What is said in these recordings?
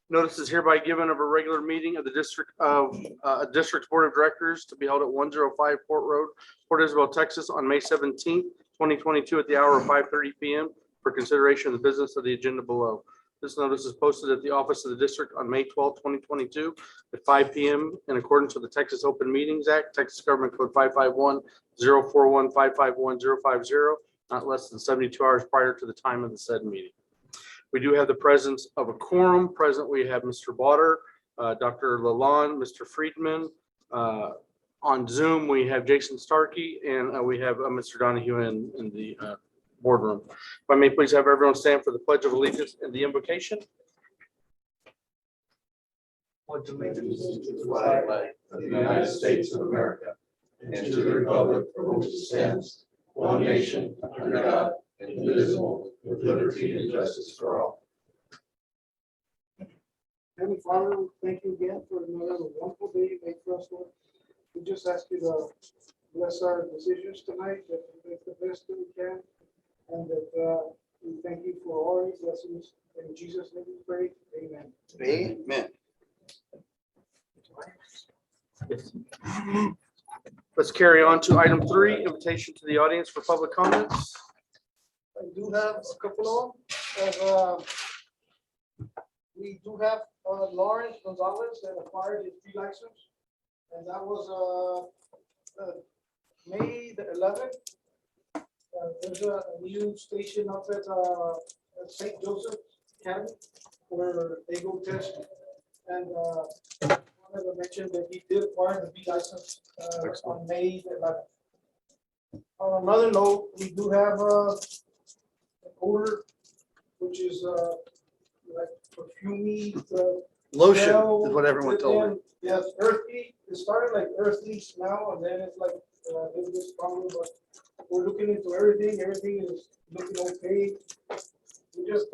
Notice is hereby given of a regular meeting of the District's Board of Directors to be held at 105 Port Road, Port Isabel, Texas, on May 17th, 2022, at the hour of 5:30 p.m. for consideration of the business of the agenda below. This notice is posted at the office of the district on May 12th, 2022, at 5 p.m. in accordance with the Texas Open Meetings Act, Texas Government Code 551-041-551-050, not less than 72 hours prior to the time of the said meeting. We do have the presence of a quorum. Present, we have Mr. Botter, Dr. Lalonde, Mr. Friedman. On Zoom, we have Jason Starkey, and we have Mr. Donahue in the boardroom. If I may please have everyone stand for the Pledge of Allegiance and the invocation. Pledge allegiance to the flag of the United States of America and to the republic for which it stands, one nation, under God, indivisible, with liberty and justice for all. Heavenly Father, thank you again for another wonderful day you made for us, Lord. We just ask you to bless our decisions tonight, that we make the best that we can, and that we thank you for all these blessings. In Jesus' name we pray. Amen. Amen. Let's carry on to item 3, invitation to the audience for public comments. I do have a couple of we do have Lawrence Gonzalez that acquired his P license, and that was May the 11th. There's a new station up at St. Joseph Academy where they go test, and I wanted to mention that he did acquire the B license on May the 11th. On another note, we do have an odor, which is like perfumey. Lotion smell, is what everyone told me. Yes, earthy. It started like earthy smell, and then it's like a little bit stronger. But we're looking into everything. Everything is looking okay. We just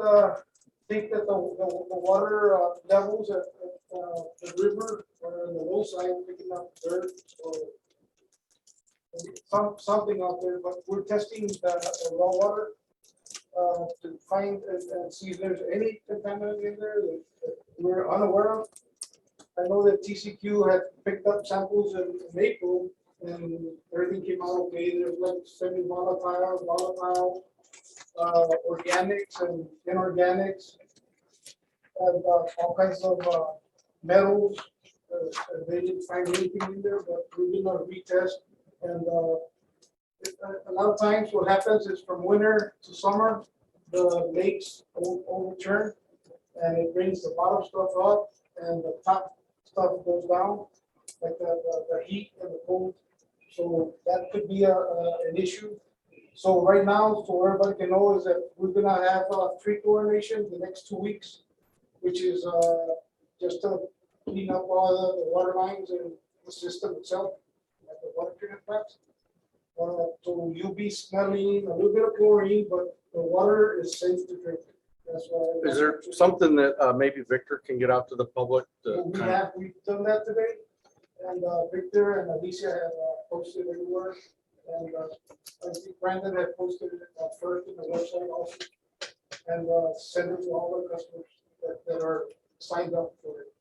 think that the water levels at the river or on the low side picking up dirt or something out there. But we're testing the raw water to find and see if there's any contaminant in there that we're unaware of. I know that TCQ had picked up samples in April and everything came out okay. There's like semi-volatile, organics and inorganics, and all kinds of metals. They didn't find anything in there, but we're gonna retest. And a lot of times what happens is from winter to summer, the lakes overturn and it brings the bottom stuff up and the top stuff goes down, like the heat and the cold. So that could be an issue. So right now, so everybody can know, is that we're gonna have free chlorination the next 2 weeks, which is just to clean up all the water lines and the system itself, like the water treatment plants. So you'll be smelling a little bit of chlorine, but the water is safe to drink. That's why. Is there something that maybe Victor can get out to the public? We've done that today, and Victor and Alicia have posted everywhere, and I think Brandon had posted it first in the website also, and send it to all the customers that are signed up for it.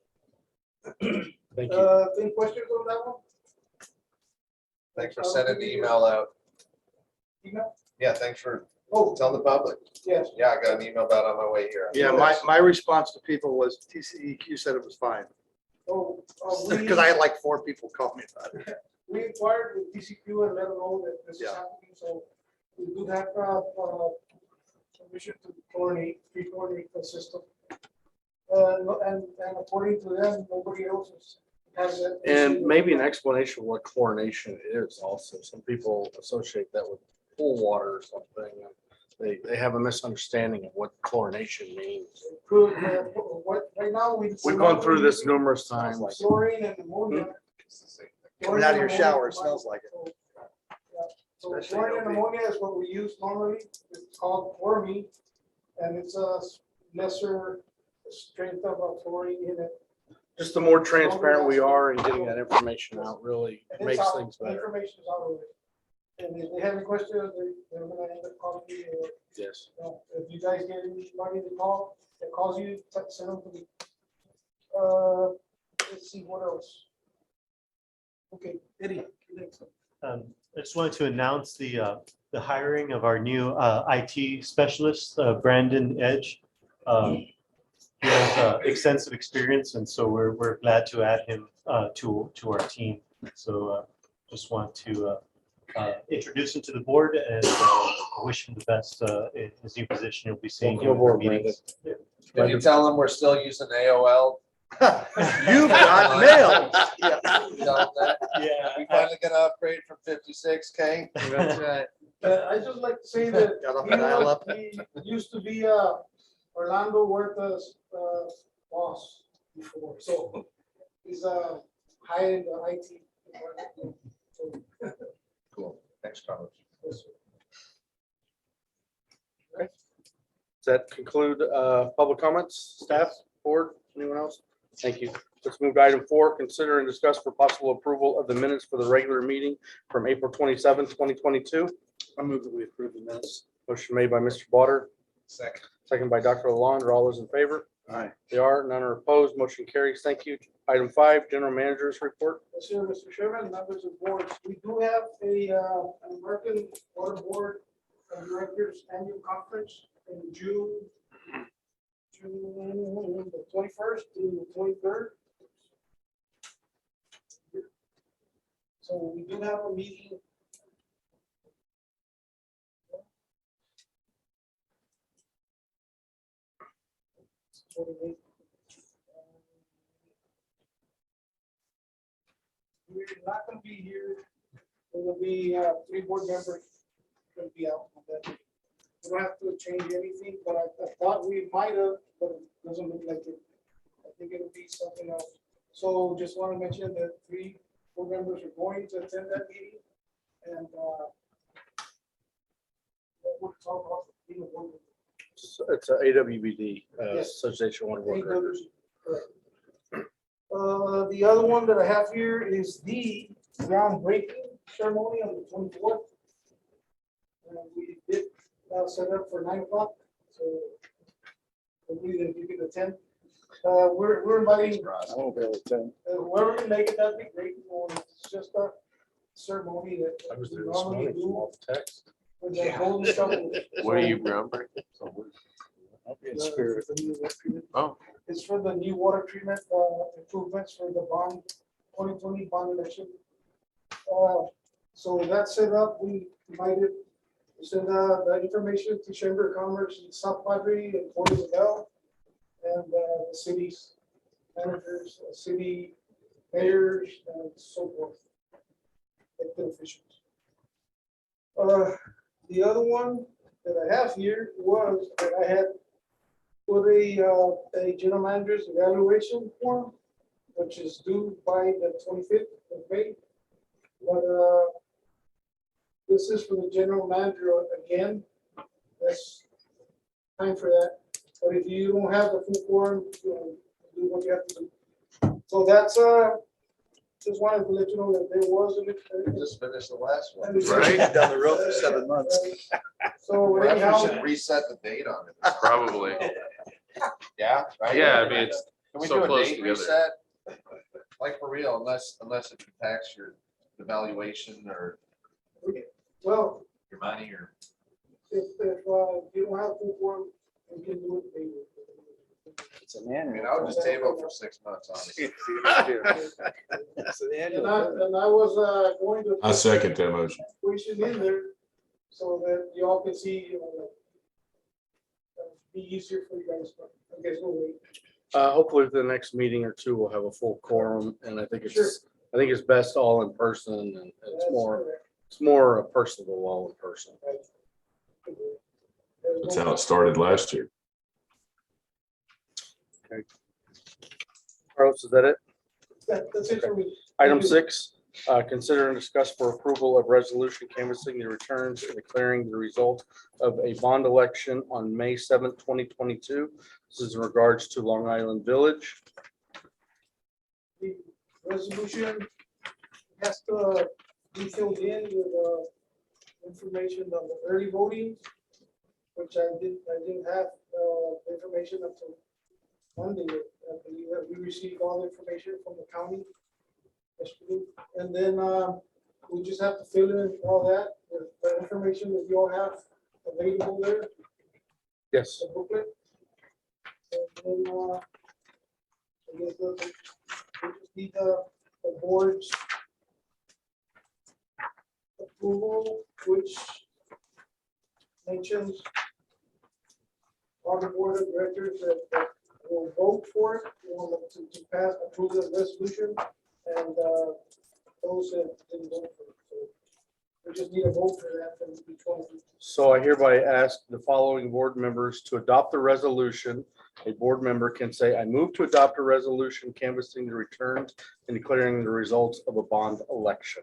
Thank you. Any questions on that one? Thanks for sending the email out. Email? Yeah, thanks for Oh, telling the public. yes. Yeah, I got an email about it on my way here. Yeah, my response to people was TCEQ said it was fine. Oh, Because I had like 4 people call me about it. we inquired with TCQ and let them know that this is Yeah. happening, so we do have permission to pre-chlorinate the system. And according to them, nobody else has that. And maybe an explanation of what chlorination is also. Some people associate that with pool water or something. They have a misunderstanding of what chlorination means. Right now, We've gone through this numerous times. Chlorine and ammonia. Coming out of your shower, it smells like it. So Especially chlorine and LP. ammonia is what we use normally. It's called chloramine, and it's a lesser strength of chlorine in it. Just the more transparent we are in getting that information out really And it's makes out, things the better. information is out of it. And if they have any questions, they're gonna end up calling me, or Yes. if you guys get anybody to call, that calls you, send them to me. Let's see, what else? Okay, Eddie. next. I just wanted to announce the hiring of our new IT specialist, Brandon Edge. He has extensive experience, and so we're glad to add him to our team. So just want to introduce him to the board and wish him the best in his new position. You'll be seeing him in Welcome our aboard, meetings. Can you tell them we're still using AOL? You've got mail. You know that? Yeah. We finally gonna upgrade from 56K? That's right. I'd just like to say that Got off the dial up. he used to be Orlando Huerta's boss before, so he's high in the IT department. So, Cool. Thanks, Carlos. yes, sir. Does that conclude public comments, staff, board, anyone else? Thank you. Let's move to item 4, consider and discuss for possible approval of the minutes for the regular meeting from April 27, 2022. I move that we approve the minutes. Motion made by Mr. Botter, Second. second by Dr. Lalonde. Are all those in favor? Aye. They are. None are opposed. Motion carries. Thank you. Item 5, general manager's report. Yes, sir, Mr. Chairman, members of boards, we do have an American Water Board of Directors Annual Conference in June the 21st to the 23rd. So we do have a meeting. We're not gonna be here. There will be 3 board members gonna be out on that. We don't have to change anything, but I thought we might have, but it doesn't look like it. I think it'll be something else. So just want to mention that 3 board members are going to attend that meeting, and we'll talk about being a board member. It's a AWBD, Yes. Association of Water Board Eight Directors. members, correct. The other one that I have here is the groundbreaking ceremony on the 24th. And we did set up for 9 o'clock, so hopefully that you can attend. We're inviting I won't be able to attend. whoever can make it, that'd be great. It's just a ceremony that I was we there this normally morning from do all the text. with the golden shovel. What are you groundbreaking? I'll be in spirit. Oh, It's for the new water treatment improvements for the bond, 2020 bond election. So that's set up, we invited, send the information to Chamber of Commerce in South Padre and Port Isabel, and the city's managers, city mayors, and so forth. Elected officials. The other one that I have here was that I had put a general manager's evaluation form, which is due by the 25th of May. But this is for the general manager again. That's time for that. But if you don't have the full form, you know, do what you have to do. So that's just wanted to let you know that there was We just finished the last one. Right. Down the road for 7 months. So Perhaps we anyhow, should reset the date on it. probably. Yeah, right? Yeah, I mean, it's Can we so do a close date together. reset? Like for real, unless it impacts your evaluation or well, your money or. if you don't have full form, you can do it later. It's an I mean, annual. I'll just table it for 6 months, honestly. It's an And annual. I was going to. I second that motion. Situation in there so that you all can see, you know, like, be easier for you guys, but I guess we'll wait. Hopefully the next meeting or 2 we'll have a full quorum, and I think Sure. it's best all in person, and That's correct. it's more personable all in person. That's how it started last year. Carlos, is that it? That's it for me. Item Thank you. 6, consider and discuss for approval of resolution canvassing the returns and declaring the result of a bond election on May 7th, 2022. This is in regards to Long Island Village. The resolution has to be filled in with information on the early voting, which I didn't have information until Monday, I believe that we received all the information from the county yesterday. And then we just have to fill in all that, the information that you all have available there, Yes. the booklet. And then I guess we just need the board's approval, which mentions all the board of directors that will vote for it, to pass, approve the resolution, and those that didn't vote for it. So we just need a vote for that from each one. So I hereby ask the following board members to adopt the resolution. A board member can say, I move to adopt a resolution canvassing the returns and declaring the results of a bond election.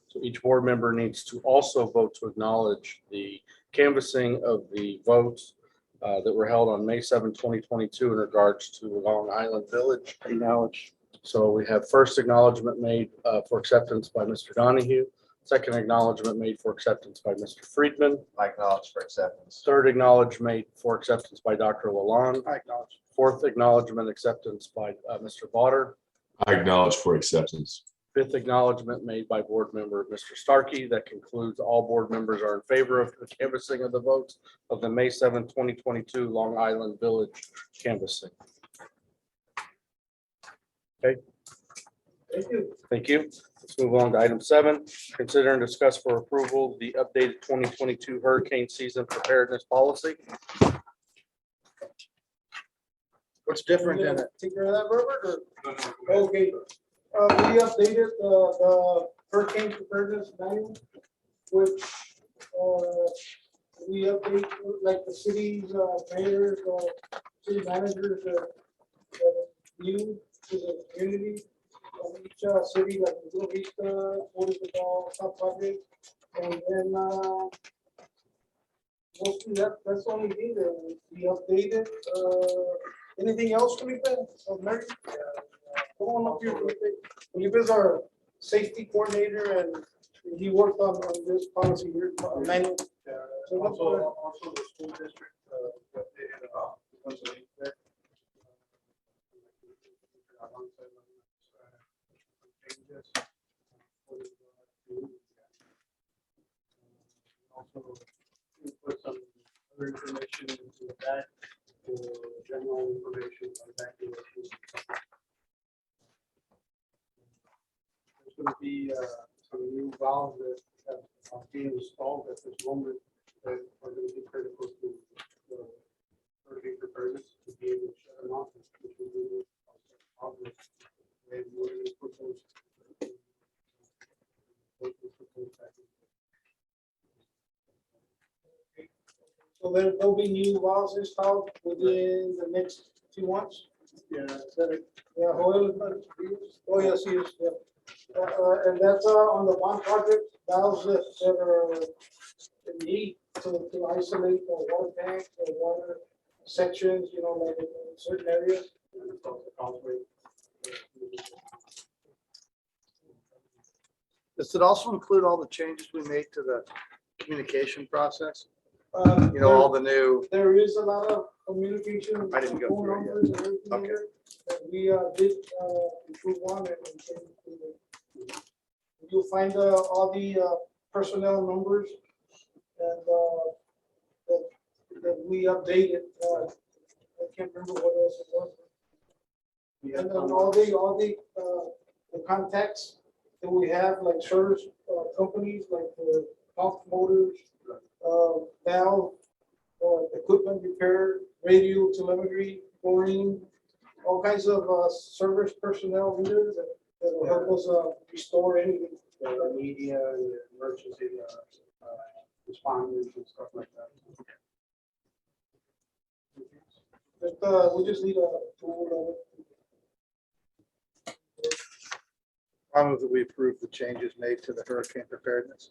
So each board member needs to also vote to acknowledge the canvassing of the votes that were held on May 7, 2022 in regards to Long Island Village. Acknowledge. So we have first acknowledgement made for acceptance by Mr. Donahue, second acknowledgement made for acceptance by Mr. Friedman, I acknowledge for acceptance. third acknowledgement made for acceptance by Dr. Lalonde, I acknowledge. fourth acknowledgement acceptance by Mr. Botter, I acknowledge for acceptance. fifth acknowledgement made by board member Mr. Starkey. That concludes all board members are in favor of the canvassing of the votes of the May 7, 2022 Long Island Village canvassing. Thank you. Thank you. Let's move on to item 7. Consider and discuss for approval the updated 2022 hurricane season preparedness policy. What's different in it? Take care of that, Robert, or? Okay. We updated the hurricane preparedness manual, which we update, like the city's mayors, city managers, new to the community of each city, like Little Vista, Portugal, South Padre, and then mostly that's the only thing that we updated. Anything else, Felipe? Mary? Come on up here, Felipe. Felipe is our safety coordinator, and he worked on this policy here, manual. So what's Also the school district, updated once a week there. Changes. Also put some other information into the back for general information on evacuation. There's going to be some new valves that are being installed at this moment that are going to be critical to the hurricane preparedness to be able to shut them off, which will do obvious. And we're going to put those back in. So there'll be new valves installed within the next 2 months. Yeah, is that it? Yeah, Joel, oh, yes, he is, yeah. And that's on the one project, valves that are in need to isolate the water tanks, the water sections, like in certain areas. And it's also causeway. Does it also include all the changes we made to the communication process? Um, All the new, There is a lot of communication. I didn't go phone through it yet. numbers and everything Okay. here that we did improve on and you'll find all the personnel numbers and that we updated. I can't remember what else it was. And then all the contacts that we have, like service companies, like the pump motors, valve, equipment repair, radio telemetry, chlorine, all kinds of service personnel leaders that will help us restore anything. The media, and the emergency responders and stuff like that. We just need a tool of it. I move that we approve the changes made to the hurricane preparedness.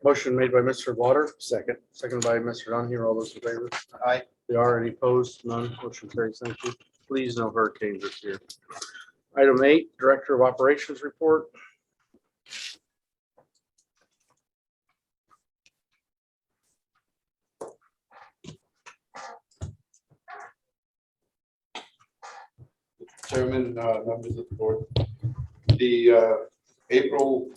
Motion made by Mr. Water. Second. Second by Mr. Donahue. All those in favor? Aye. They are already opposed. None. Motion carries. Thank you. Please, no hurricanes this year. Item 8, Director of Operations report. Chairman, members of the board. The April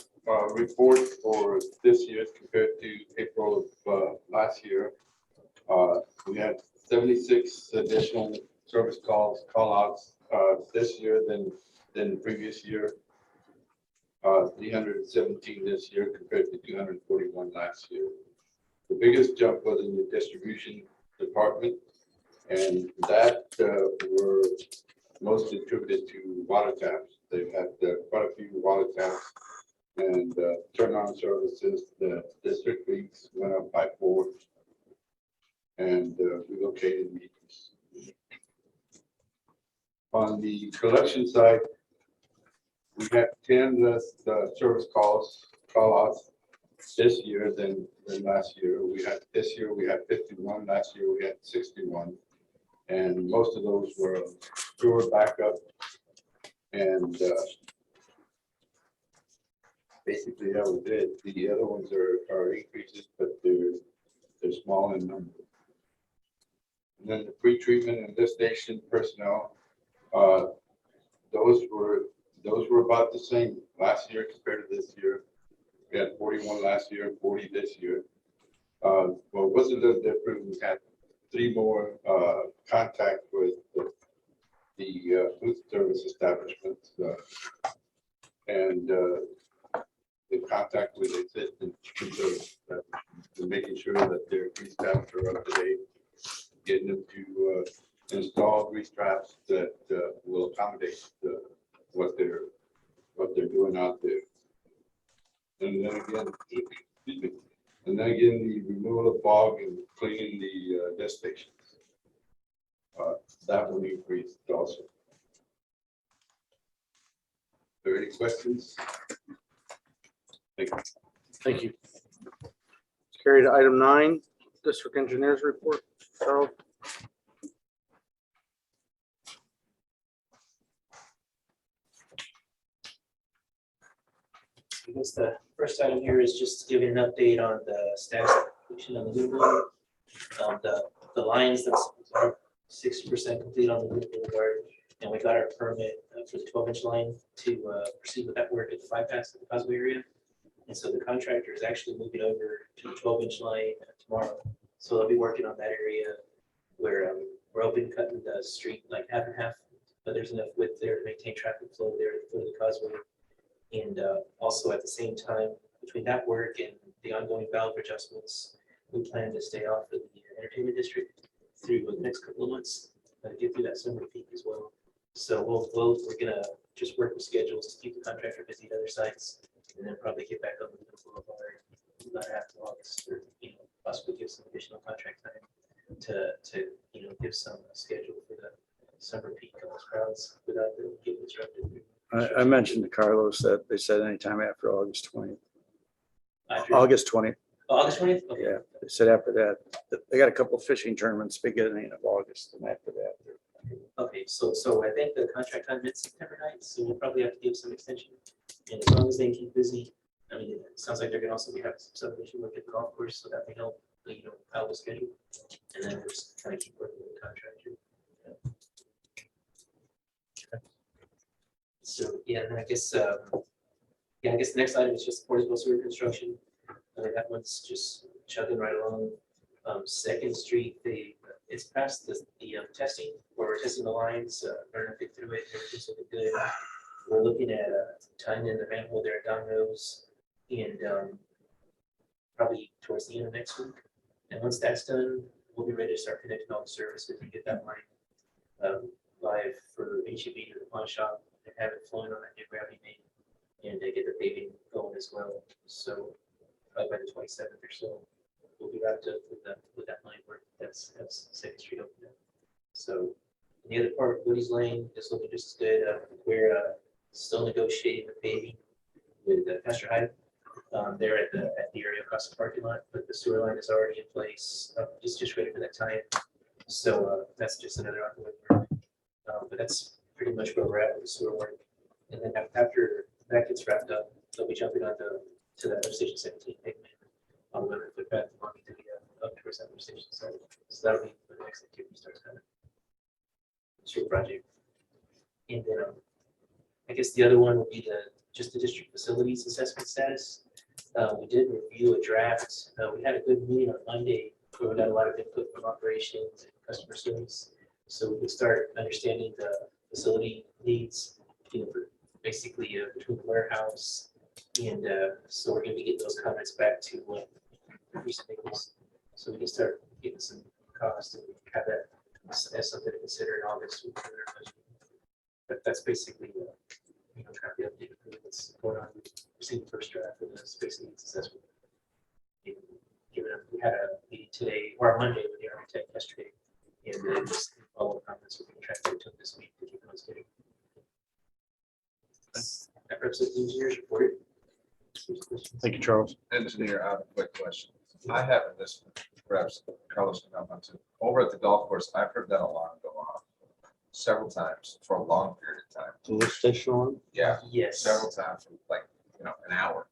report for this year compared to April of last year. We had 76 additional service call outs this year than the previous year. 317 this year compared to 241 last year. The biggest jump was in the distribution department, and that were mostly attributed to water taps. They've had quite a few water taps and turn on services. The district leaks went up by 4 and relocated meters. On the collection side, we had 10 less service call outs this year than last year. This year we had 51. Last year we had 61, and most of those were sewer backup, and basically that was it. The other ones are increases, but they're small in number. And then the pre-treatment and gestation personnel, those were about the same last year compared to this year. We had 41 last year, 40 this year. Well, what's a little different, we had 3 more contact with the food service establishments and the contact with existing food service establishments and making sure that their grease traps are up to date, getting them to install grease traps that will accommodate what they're doing out there. And then again, excuse me, and then again, the removal of fog and cleaning the desk stations. That will increase also. Are there any questions? Thank you. Thank you. Carried to item 9, district engineers report. Charles. I guess the first item here is just giving an update on the status of completion on the new building. The lines that's 60% complete on the new boulevard, and we got our permit for the 12-inch line to proceed with that work at the bypass of the Causeway area. And so the contractor is actually moving over to the 12-inch line tomorrow. So they'll be working on that area where we're open cutting the street like half and half, but there's enough width there to maintain traffic flow there at the foot of the causeway. And also at the same time, between that work and the ongoing valve adjustments, we plan to stay off of the entertainment district through the next couple of months, get through that summer peak as well. So we're gonna just work with schedules to keep the contractor busy at other sites, and then probably get back on the boulevard about after August, or possibly give some additional contract time to give some schedule for the summer peak of those crowds without them getting disrupted. I mentioned to Carlos that they said anytime after August 20th. After August 20th, August 20th? Okay. yeah. They said after that, they got a couple of fishing tournaments beginning of August, and after that. Okay, so I think the contract time is September 9th, so we'll probably have to give some extension. And as long as they keep busy, I mean, it sounds like they're gonna also be having some subdivision work at the golf course, so that may help, how the schedule. And then we'll just kind of keep working with the contractor. So, yeah, and I guess, the next item is just Portisville sewer construction. That one's just chugging right along. Second Street, it's past the testing, where we're testing the lines, learning to fit through it, everything's looking good. We're looking at tying in the manhole there at Domino's, and probably towards the end of next week. And once that's done, we'll be ready to start connecting all the services and get that line live for HEB to the pawn shop and have it flowing on that new gravity main, and get the paving going as well. So by the 27th or so, we'll be wrapped up with that line work. That's Second Street open now. So the other part, Woody's Lane, is looking just as good. We're still negotiating the paving with Pastor Hyde. They're at the area across the parking lot, but the sewer line is already in place. It's just ready for that time. So that's just another ongoing work. But that's pretty much where we're at with the sewer work. And then after that gets wrapped up, they'll be jumping on to the Station 17 pavement on the footpath along to the up towards that station. So that'll be the next activity starts kind of sewer project. And then I guess the other one would be just the district facilities assessment status. We did review a draft. We had a good meeting on Monday where we got a lot of input from operations and customer service. So we could start understanding the facility needs, for basically between the warehouse. And so we're going to get those comments back to Nichols. So we can start getting some costs and have that as something to consider in August. But that's basically, kind of the update of what's going on. We've seen the first draft of the space needs assessment. We had a meeting today or Monday with the architect yesterday, and then just follow comments we can try to took this week to keep those getting. That wraps up the engineer's report. Thank you, Charles. Engineer, I have a quick question. I haven't this, perhaps Carlos can help out too. Over at the golf course, I've heard that alarm go off several times for a long period of time. The lift station one? Yeah, Yes. several times, for like, an hour.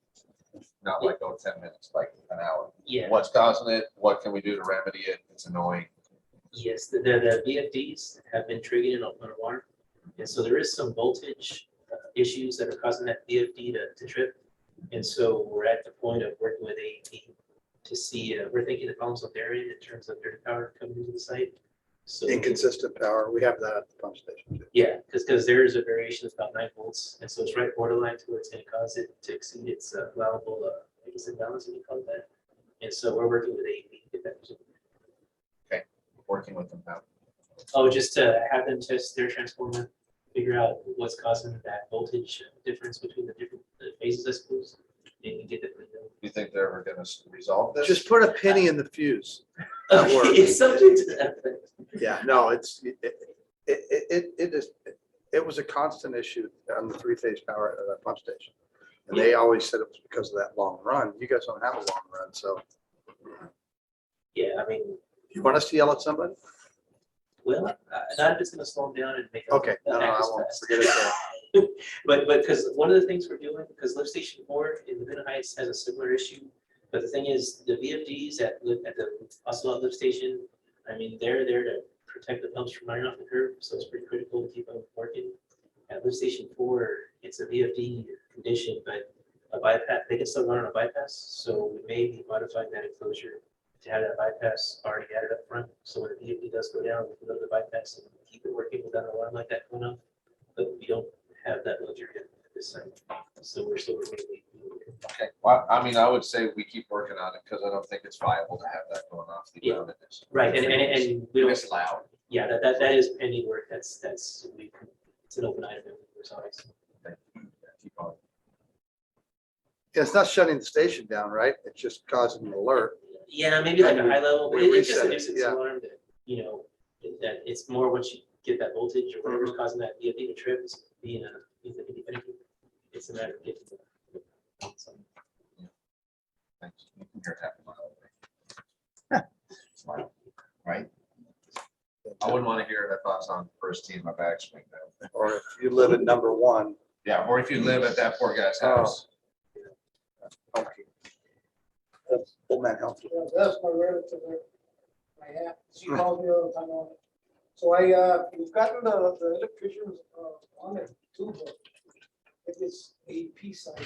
Not like, 10 minutes, like an hour. Yeah. What's causing it? What can we do to remedy it? It's annoying. Yes, the VFDs have been triggered on alarm. And so there is some voltage issues that are causing that VFD to trip. And so we're at the point of working with AEP to see, we're thinking the problems on their end in terms of their power coming into the site. So Inconsistent power. We have that at the pump station too. yeah, because there is a variation of about 9 volts. And so it's right borderline to where it's going to cause it to exceed its allowable, I guess, imbalance, if you call it that. And so we're working with AEP to get that resolved. Working with them now. Oh, just to have them test their transformer, figure out what's causing that voltage difference between the different phases, I suppose, and get that. Do you think they're ever going to resolve this? Just put a penny in the fuse. That works. It's subject to that effect. Yeah, no, it was a constant issue on the 3-phase power at that pump station. And they always said it was because of that long run. You guys don't have a long run, so Yeah, I mean, you want us to yell at somebody? well, not if it's going to slow them down and make. Okay, no, I act as won't fast. forget it. But because one of the things we're doing, because lift station 4 in Laguna Heights has a similar issue. But the thing is, the VFDs at the Ocelot lift station, I mean, they're there to protect the pumps from running off the curb. So it's pretty critical to keep them working. At lift station 4, it's a VFD condition, but a bypass, they can still run on a bypass. So we may be modifying that enclosure to have that bypass already added up front. So when the VFD does go down, we can go to the bypass and keep it working without an alarm like that going off. But we don't have that luxury at this time. So we're still working. Okay, well, I mean, I would say we keep working on it because I don't think it's viable to have that going off. The Yeah. amount it is. Right, and we don't, It's loud. yeah, that is pending work. It's an open item. that we're solving. Keep on. Yeah, it's not shutting the station down, right? It's just causing an alert. Yeah, maybe like a high level, but We it's just a reset it, nuisance yeah. alarm that, that it's more once you get that voltage or whatever's causing that VFD to trip, it's being it's a matter of getting the. Thanks. You can hear it half a mile away. It's loud, right? I wouldn't want to hear it if I was on first team, my backswing though. Or if you live at number 1. Yeah, or if you live at that poor guy's house. Okay. Old man help you. Yeah, that's my relative. My aunt, she calls me all the time on it. So we've gotten the electricians on it too, but it's a piece side.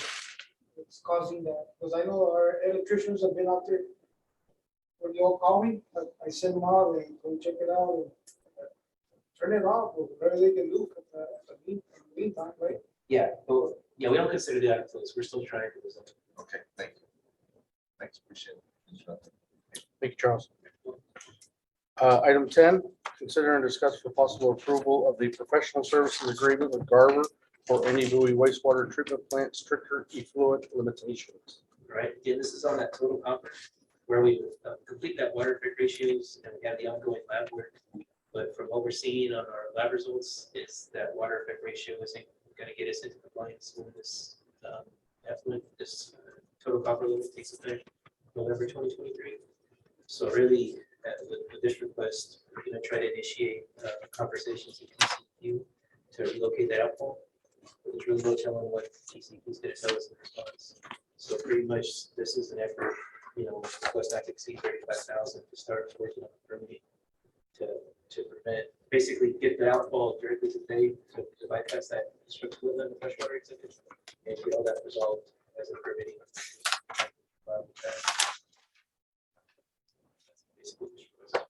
It's causing that, because I know our electricians have been out there. When you all call me, I send them out, they go check it out and turn it off, or whatever they can do for the meantime, right? Yeah, but yeah, we don't consider that a close. We're still trying to resolve. Okay, thank you. Thanks, appreciate it. Thank you, Charles. Item 10, consider and discuss for possible approval of the professional services agreement with Garver for any Bowie wastewater treatment plant stricter effluent limitations. Right, again, this is on that total copper where we complete that water effect ratios and we have the ongoing lab work. But from what we're seeing on our lab results is that water effect ratio isn't going to get us into compliance when this effluent, this total copper limit takes effect November 2023. So really, with this request, we're going to try to initiate conversations with TCQ to relocate that outfall. There's really no telling what TCQ is going to tell us in response. So pretty much, this is an effort, request not to exceed 35,000 to start working on the permitting to prevent, basically get the outfall directly to the bay to bypass that destructive wetland and freshwater exit and get all that resolved as a permitting. That's basically what it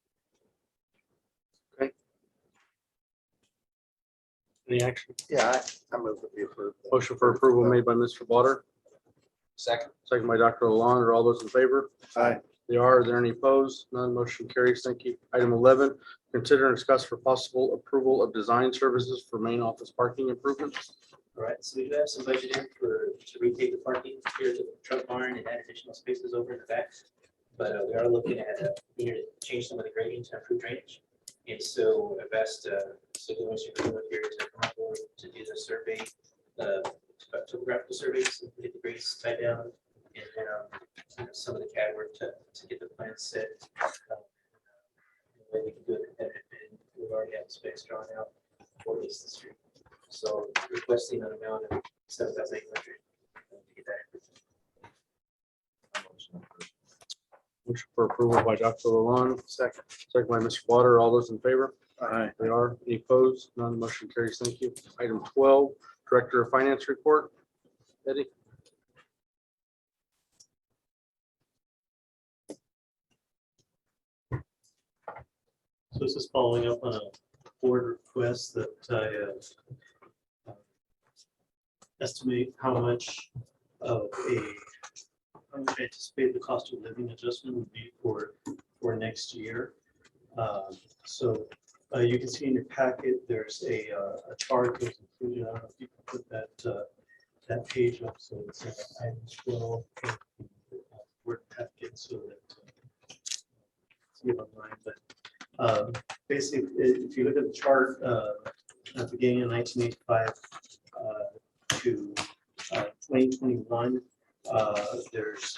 was. Any action? Yeah, I move that we approve. Motion for approval made by Mr. Blotter, Second. second by Dr. Lalonde. Are all those in favor? Aye. They are. Are there any opposed? None. Motion carries. Thank you. Item 11, consider and discuss for possible approval of design services for main office parking improvements. All right, so we do have some budget in to repave the parking here to the truck barn and add additional spaces over in the back. But we are looking at, we need to change some of the grading to improve drainage. And so I've asked civil engineer here to come forward to do the survey, topographical surveys, and get the grades tied down. And then some of the CAD work to get the plan set. Way we can do it competitive bid. We've already had specs drawn out for this street. So requesting an amount of 7,800 to get that. Motion for approval by Dr. Lalonde, second by Mr. Blotter. All those in favor? Aye. They are. Any opposed? None. Motion carries. Thank you. Item 12, Director of Finance report. Eddie? So this is following up on a board request that I estimate how much I anticipate the cost of living adjustment would be for next year. So you can see in your packet, there's a chart that's included. I don't know if you can put that page up. So it's item 12 word packet so that see it online. But basically, if you look at the chart at the beginning of 1985 to 2021, there's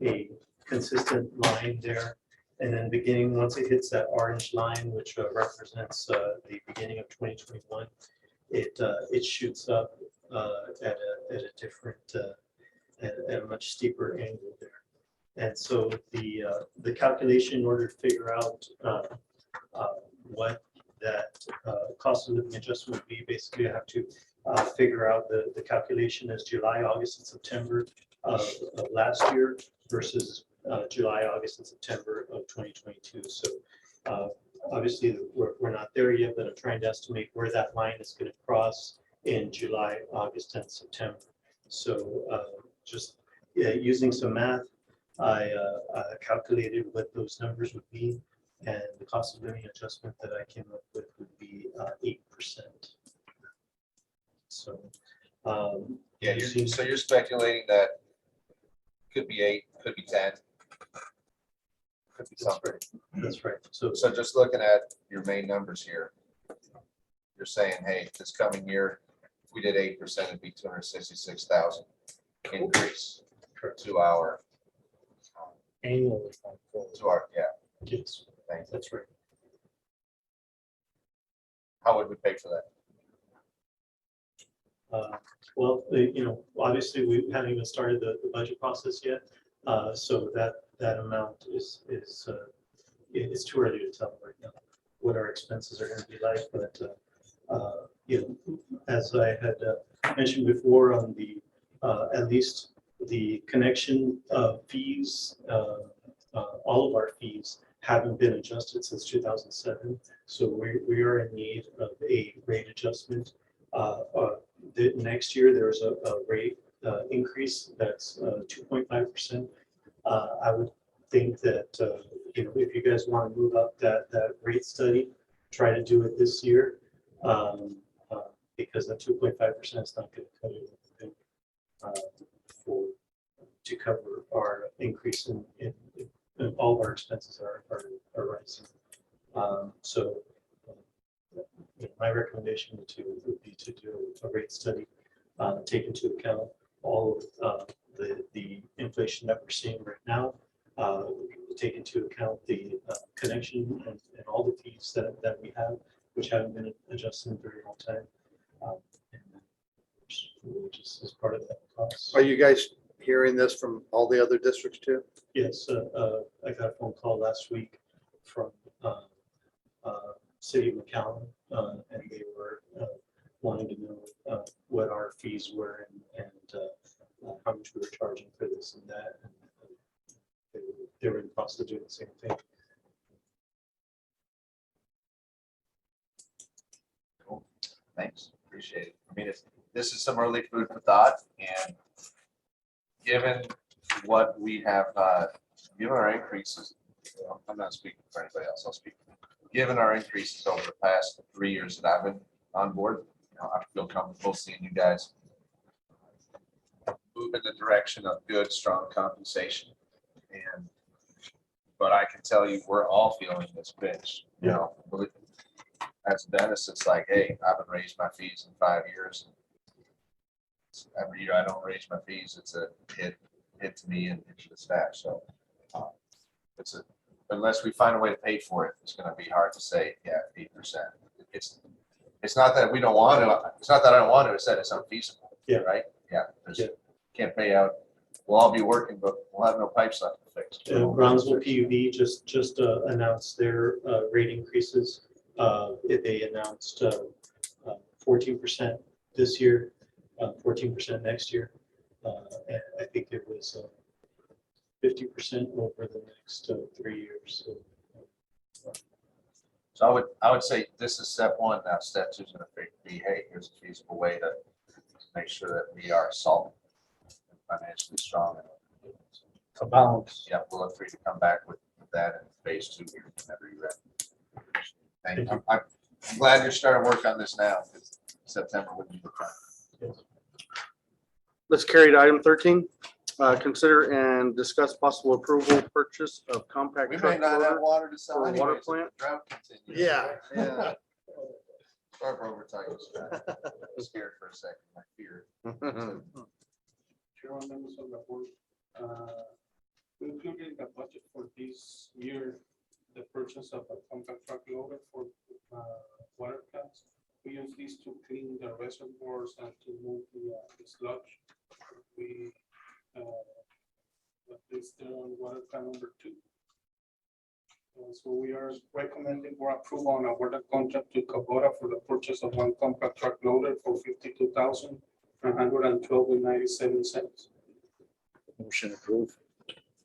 a consistent line there. And then beginning, once it hits that orange line, which represents the beginning of 2021, it shoots up at a different, at a much steeper angle there. And so the calculation in order to figure out what that cost of living adjustment would be, basically I have to figure out the calculation as July, August, and September of last year versus July, August, and September of 2022. So obviously we're not there yet, but I'm trying to estimate where that line is going to cross in July, August, and September. So just using some math, I calculated what those numbers would be, and the cost of living adjustment that I came up with would be 8%. So Yeah, so you're speculating that could be 8, could be 10. Could be something. that's right. So So just looking at your main numbers here, you're saying, hey, this coming year, if we did 8%, it'd be 266,000 increase to our, annually, yeah, yes, thanks. that's right. How would we pay for that? Well, obviously we haven't even started the budget process yet. So that amount is it's too early to tell right now what our expenses are going to be like. But as I had mentioned before, on the at least the connection fees, all of our fees haven't been adjusted since 2007. So we are in need of a rate adjustment. Next year, there's a rate increase that's 2.5%. I would think that if you guys want to move up that rate study, try to do it this year, because that 2.5% is not going to cut it to cover our increase in all of our expenses are rising. So my recommendation would be to do a rate study, take into account all of the inflation that we're seeing right now, take into account the connection and all the fees that we have, which haven't been adjusted in a very long time. And just as part of that cost. Are you guys hearing this from all the other districts too? Yes, I got a phone call last week from City of McAllen, and they were wanting to know what our fees were and how much we were charging for this and that. And they were in the process of doing the same thing. Thanks, appreciate it. I mean, this is some early food for thought, and given what we have, given our increases, I'm not speaking for anybody else, I'll speak. Given our increases over the past 3 years that I've been on board, I feel comfortable seeing you guys move in the direction of good, strong compensation. But I can tell you, we're all feeling this pinch, as dentists, it's like, hey, I haven't raised my fees in 5 years. Every year I don't raise my fees, it's a hit to me and to the staff. So unless we find a way to pay for it, it's going to be hard to say, yeah, 8%. It's not that we don't want to. It's not that I don't want to. It's that it's unfeasible. Yeah. Right. Yeah. Can't pay out. We'll all be working, but we'll have no pipes left to fix. Brownsville PUV just announced their rate increases. They announced 14% this year, 14% next year. And I think it was 50% over the next 3 years. So I would say this is step one. Now step two is going to be, hey, here's a feasible way to make sure that we are solvent and financially strong. A balance. Yeah, we'll look for you to come back with that in phase 2 here whenever you're ready. Thank you. I'm glad you're starting work on this now, because September would be the time. Let's carry to item 13. Consider and discuss possible approval purchase of compact We may truck not have loader water to sell for a water anyways if plant. the drought continues. Yeah. Sorry for overtalking, Scott. I was scared for a second, my fear. Chairman, members of the board, we included in the budget for this year the purchase of a compact truck loader for water plants. We use these to clean the reservoirs and to move the sludge. We placed on water plant number 2. So we are recommending for approval on award a contract to Kubota for the purchase of one compact truck loader for $52,112.97. Motion approved.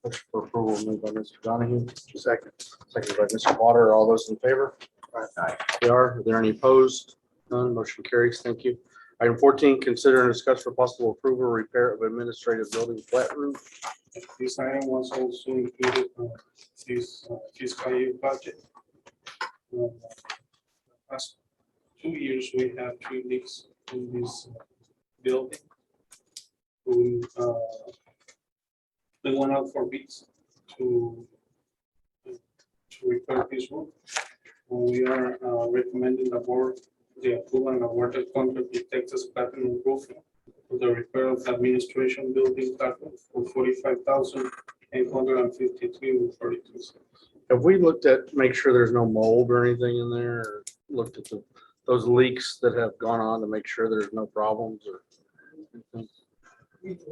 Motion for approval moved by Mr. Donahue, Second. seconded by Mr. Water. All those in favor? Aye. They are. Are there any opposed? None. Motion carries. Thank you. Item 14, consider and discuss for possible approval repair of administrative building flat roof. This item was also included this fiscal year budget. Last 2 years, we have 3 leaks in this building. They went out for bids to repair this roof. We are recommending the board the approval and award the contract to Texas Platinum Roofing for the repair of the administration building platform for $45,853.42. Have we looked at, make sure there's no mold or anything in there, or looked at those leaks that have gone on to make sure there's no problems or anything?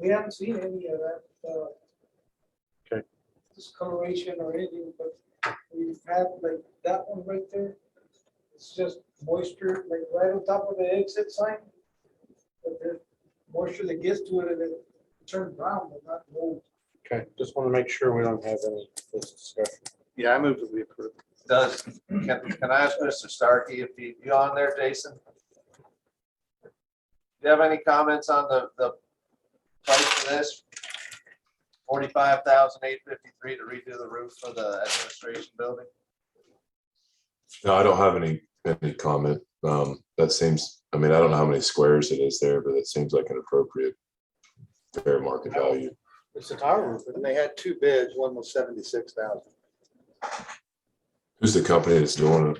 We haven't seen any of that. Okay. Discoloration or anything, but we've had like that one right there. It's just moisture, like right on top of the exit sign. But there's moisture that gets to it and it turns brown, but not mold. Okay, just want to make sure we don't have any of this discussion. Yeah, I moved that we approve. Can I ask Mr. Starkey if you on there, Jason? Do you have any comments on the price for this? $45,853 to redo the roof for the administration building? No, I don't have any comment. That seems, I mean, I don't know how many squares it is there, but it seems like an appropriate fair market value. It's a tower roof. And they had 2 bids, one was 76,000. Who's the company that's doing it?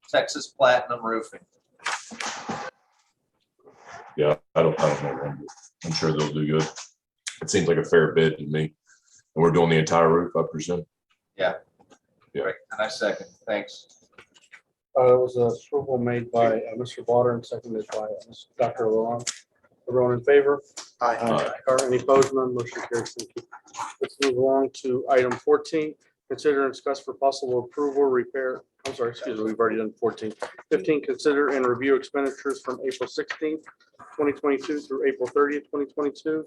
Texas Platinum Roofing. Yeah, I don't know. I'm sure they'll do good. It seems like a fair bid to me. And we're doing the entire roof, I presume. Yeah. Right, and I second. Thanks. It was a approval made by Mr. Botter and seconded by Dr. Lalonde. Everyone in favor? Aye. Any opposed? None. Motion carries. Thank you. Let's move along to item 14. Consider and discuss for possible approval, repair I'm sorry, excuse me, we've already done 14. 15, consider and review expenditures from April 16th, 2022 through April 30th, 2022.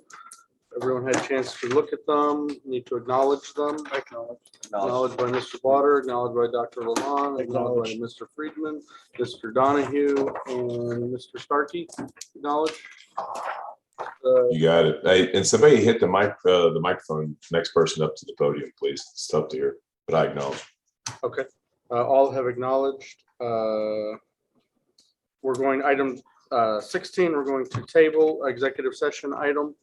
Everyone had a chance to look at them, need to acknowledge them. Acknowledged by Mr. Potter, acknowledged by Dr. Lalonde, acknowledged by Mr. Friedman, Mr. Donahue, and Mr. Starkey. Acknowledged. You got it. Hey, and somebody hit the microphone, next person up to the podium, please. It's tough to hear, but I acknowledge. Okay, all have acknowledged. We're going item 16, we're going to table executive session item.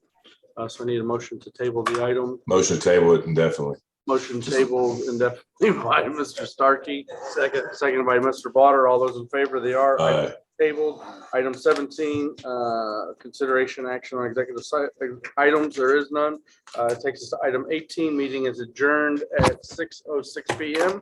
So I need a motion to table the item. Motion to table it indefinitely. Motion tabled indefinitely by Mr. Starkey. Seconded by Mr. Potter. All those in favor, they are. Aye. Tabled. Item 17, consideration action on executive items. There is none. It takes us to item 18. Meeting is adjourned at 6:06 PM.